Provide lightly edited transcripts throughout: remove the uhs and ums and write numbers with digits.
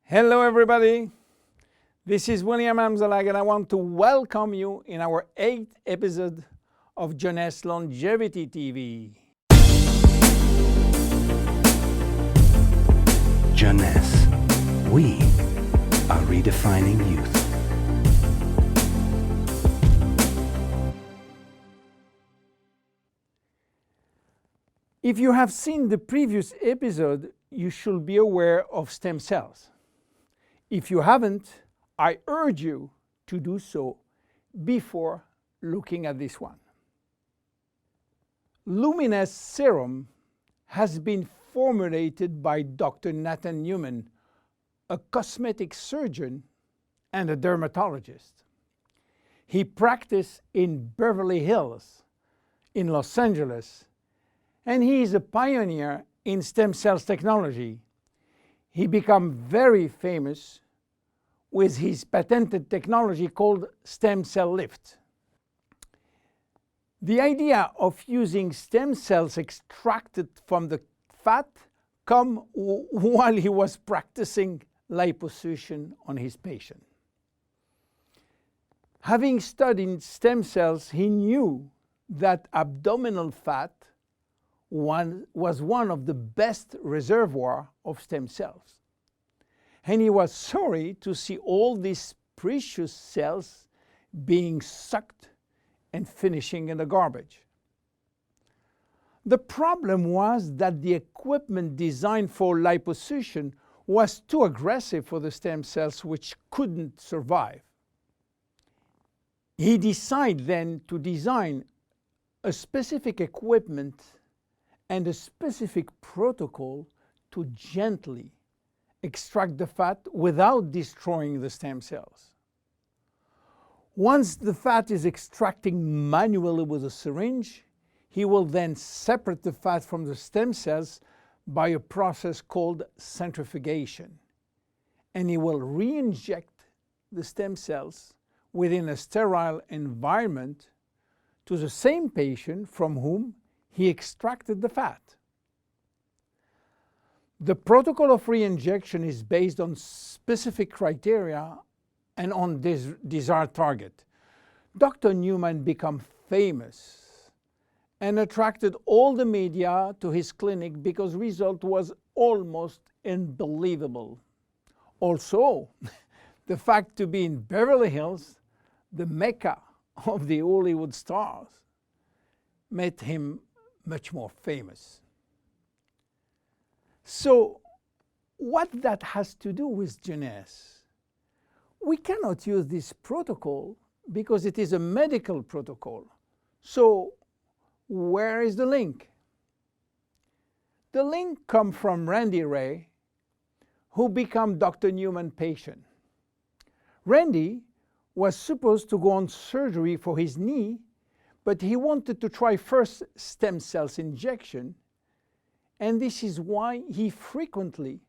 Hello everybody, this is William Amzalag and I want to welcome you in our 8th episode of Jeunesse Longevity TV. Jeunesse, we are redefining youth. If you have seen the previous episode, you should be aware of stem cells. If you haven't, I urge you to do so before looking at this one. Luminesce Serum has been formulated by Dr. Nathan Newman, a cosmetic surgeon and a dermatologist. He practiced in Beverly Hills, in Los Angeles, and he is a pioneer in stem cells technology. He became very famous with his patented technology called stem cell lift. The idea of using stem cells extracted from the fat came while he was practicing liposuction on his patient. Having studied stem cells, he knew that abdominal fat was one of the best reservoirs of stem cells. And he was sorry to see all these precious cells being sucked and finishing in the garbage. The problem was that the equipment designed for liposuction was too aggressive for the stem cells, which couldn't survive. He decided then to design a specific equipment and a specific protocol to gently extract the fat without destroying the stem cells. Once the fat is extracting manually with a syringe, he will then separate the fat from the stem cells by a process called centrifugation. And he will re-inject the stem cells within a sterile environment to the same patient from whom he extracted the fat. The protocol of re-injection is based on specific criteria and on this desired target. Dr. Newman became famous and attracted all the media to his clinic because the result was almost unbelievable. Also, the fact to be in Beverly Hills, the mecca of the Hollywood stars, made him much more famous. So, what that has to do with Jeunesse? We cannot use this protocol because it is a medical protocol. So, where is the link? The link comes from Randy Ray, who became Dr. Newman's patient. Randy was supposed to go on surgery for his knee, but he wanted to try first stem cells injection, and this is why he frequently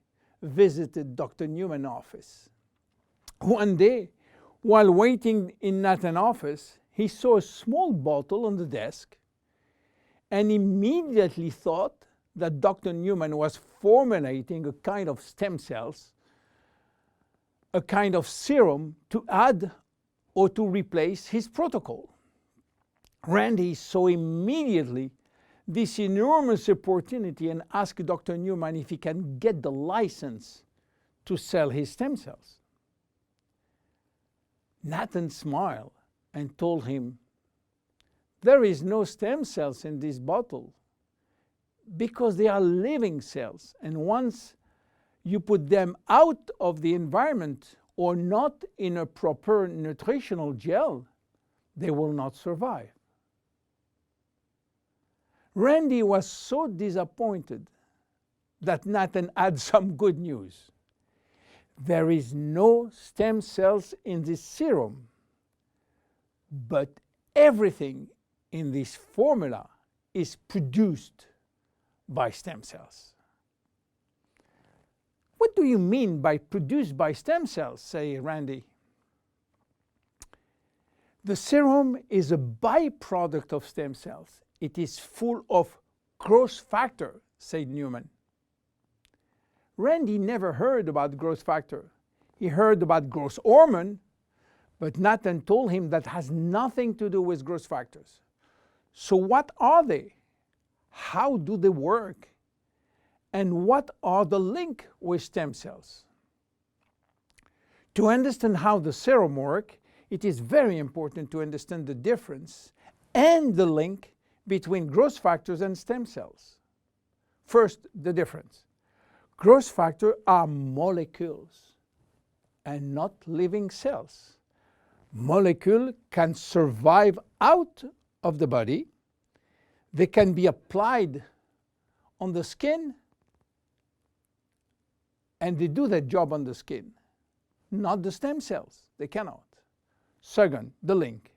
visited Dr. Newman's office. One day, while waiting in Nathan's office, he saw a small bottle on the desk and immediately thought that Dr. Newman was formulating a kind of stem cells, a kind of serum to add or to replace his protocol. Randy saw immediately this enormous opportunity and asked Dr. Newman if he can get the license to sell his stem cells. Nathan smiled and told him, "There is no stem cells in this bottle because they are living cells, and once you put them out of the environment or not in a proper nutritional gel, they will not survive." Randy was so disappointed that Nathan had some good news. There is no stem cells in this serum, but everything in this formula is produced by stem cells. What do you mean by produced by stem cells, say Randy? The serum is a byproduct of stem cells. It is full of growth factor, said Newman. Randy never heard about growth factor. He heard about growth hormone, but Nathan told him that has nothing to do with growth factors. So what are they? How do they work? And what are the link with stem cells? To understand how the serum works, it is very important to understand the difference and the link between growth factors and stem cells. First, the difference. Growth factors are molecules and not living cells. Molecules can survive out of the body. They can be applied on the skin, and they do their job on the skin. Not the stem cells. They cannot. Second, the link.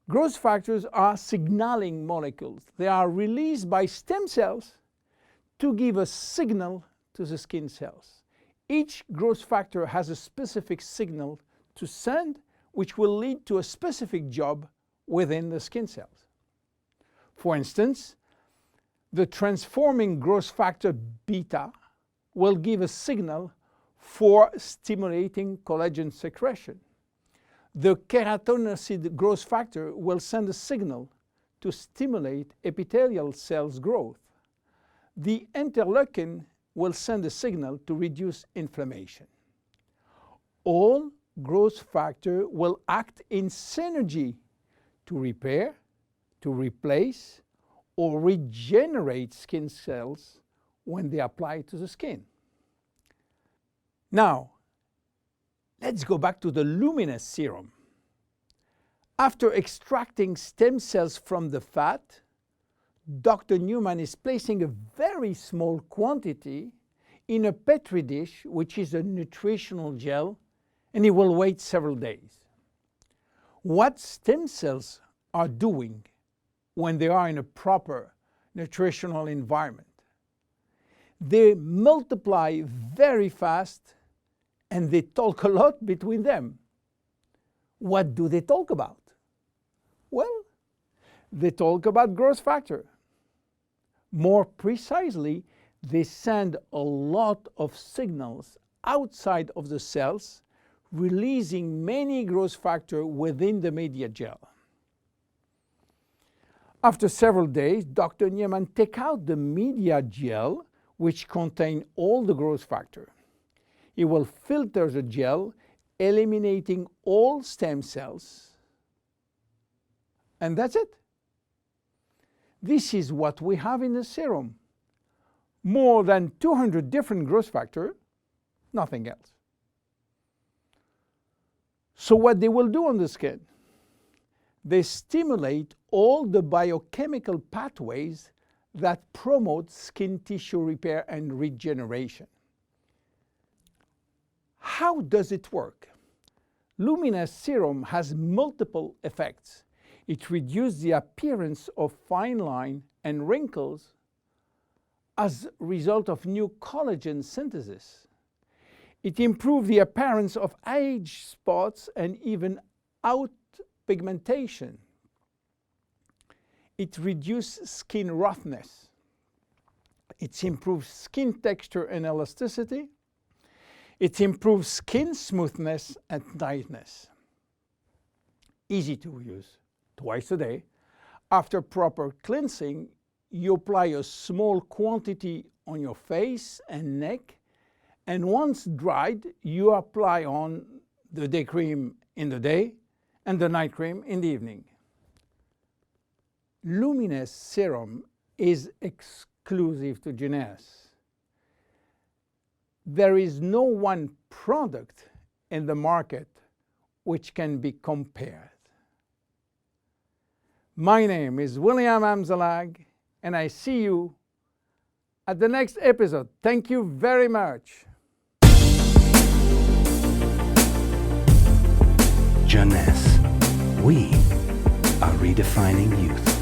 Growth factors are signaling molecules. They are released by stem cells to give a signal to the skin cells. Each growth factor has a specific signal to send, which will lead to a specific job within the skin cells. For instance, the transforming growth factor beta will give a signal for stimulating collagen secretion. The keratinocyte growth factor will send a signal to stimulate epithelial cells growth. The interleukin will send a signal to reduce inflammation. All growth factors will act in synergy to repair, to replace, or regenerate skin cells when they apply to the skin. Now, let's go back to the Luminesce Serum. After extracting stem cells from the fat, Dr. Newman is placing a very small quantity in a Petri dish, which is a nutritional gel, and he will wait several days. What stem cells are doing when they are in a proper nutritional environment? They multiply very fast and they talk a lot between them. What do they talk about? Well, they talk about growth factor. More precisely, they send a lot of signals outside of the cells, releasing many growth factors within the media gel. After several days, Dr. Newman takes out the media gel, which contains all the growth factor. He will filter the gel, eliminating all stem cells, and that's it. This is what we have in the serum. More than 200 different growth factors, nothing else. So what they will do on the skin? They stimulate all the biochemical pathways that promote skin tissue repair and regeneration. How does it work? Luminesce Serum has multiple effects. It reduces the appearance of fine lines and wrinkles as a result of new collagen synthesis. It improves the appearance of age spots and even out pigmentation. It reduces skin roughness. It improves skin texture and elasticity. It improves skin smoothness and tightness. Easy to use, twice a day. After proper cleansing, you apply a small quantity on your face and neck, and once dried, you apply on the day cream in the day and the night cream in the evening. Luminesce Serum is exclusive to Jeunesse. There is no one product in the market which can be compared. My name is William Amzalag, and I see you at the next episode. Thank you very much. Jeunesse, we are redefining youth.